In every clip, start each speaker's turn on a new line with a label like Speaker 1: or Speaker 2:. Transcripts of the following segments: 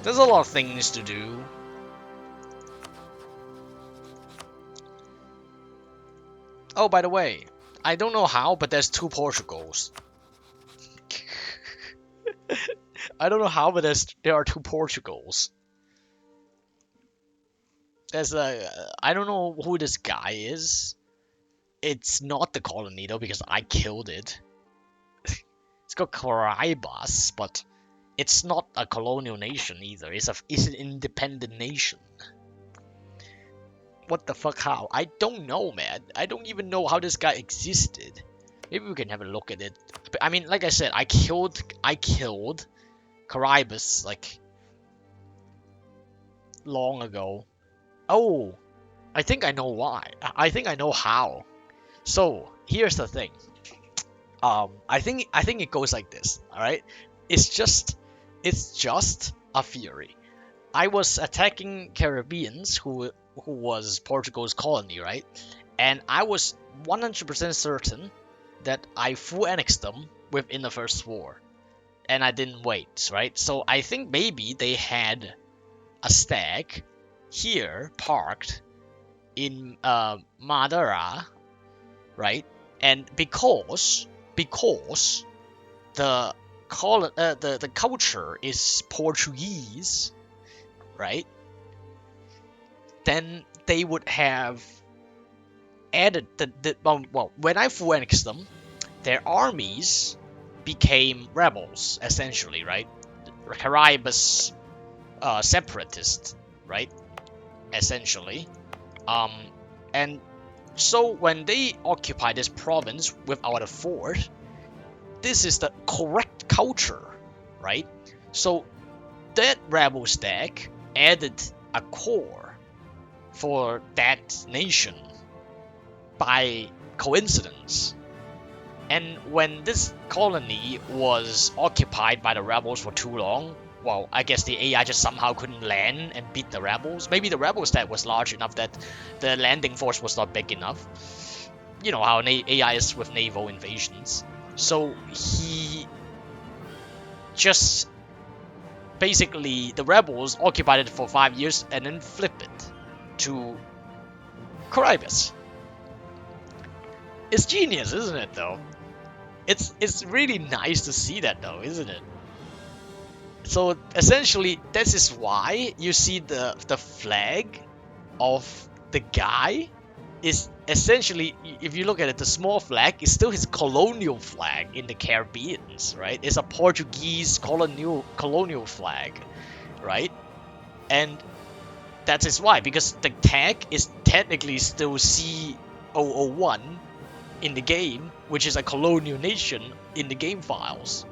Speaker 1: There's a lot of things to do. Oh, by the way, I don't know how, but there's 2 Portugals. I don't know how, but there are 2 Portugals. There's I don't know who this guy is. It's not the colony though, because I killed it. It's called Caribas, but it's not a colonial nation either. It's an independent nation. What the fuck? How? I don't know, man. I don't even know how this guy existed. Maybe we can have a look at it. But, I mean, like I said, I killed Caribas like long ago. Oh, I think I know why. I think I know how. So here's the thing. I think it goes like this. All right. It's just a theory. I was attacking Caribbeans who was Portugal's colony, right? And I was 100% certain that I full annexed them within the first war, and I didn't wait, right? So I think maybe they had a stag here parked in Madeira, right? And because the culture is Portuguese, right? Then they would have added well, when I full annexed them, their armies became rebels, essentially, right? Caribas separatists, right? Essentially. And so when they occupy this province without a fort, this is the correct culture, right? So that rebel stack added a core for that nation by coincidence. And when this colony was occupied by the rebels for too long, well, I guess the AI just somehow couldn't land and beat the rebels. Maybe the rebel stat was large enough that the landing force was not big enough. You know how AI is with naval invasions. So he just basically, the rebels occupied it for 5 years and then flipped it to Caribas. It's genius, isn't it, though? It's really nice to see that, though, isn't it? So essentially, this is why you see the flag of the guy is essentially, if you look at it, the small flag is still his colonial flag in the Caribbeans, right? It's a Portuguese colonial flag, right? And that is why, because the tag is technically still C001 in the game, which is a colonial nation in the game files.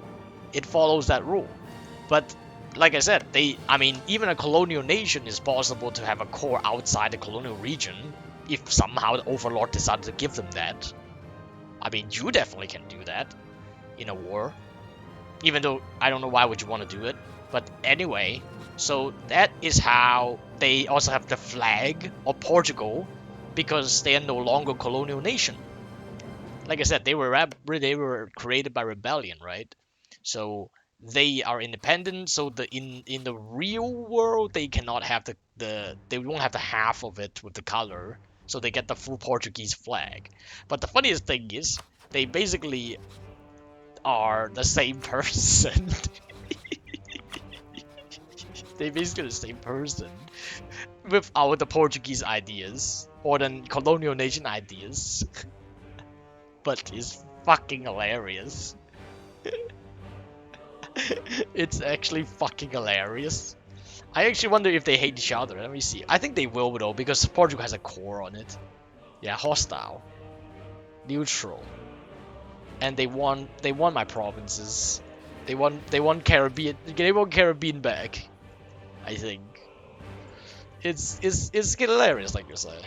Speaker 1: It follows that rule. But like I said, even a colonial nation is possible to have a core outside the colonial region if somehow the Overlord decided to give them that. I mean, you definitely can do that in a war. Even though I don't know why would you want to do it. But anyway, so that is how they also have the flag of Portugal, because they are no longer a colonial nation. Like I said, they were created by rebellion, right? So they are independent. So in the real world, they cannot have they won't have the half of it with the color. So they get the full Portuguese flag. But the funniest thing is, they basically are the same person. They basically the same person without the Portuguese ideas or the colonial nation ideas. But it's fucking hilarious. It's actually fucking hilarious. I actually wonder if they hate each other. Let me see. I think they will, though, because Portugal has a core on it. Yeah, hostile, neutral, and they won my provinces. They won Caribbean. They won Caribbean back. I think it's hilarious, like you say.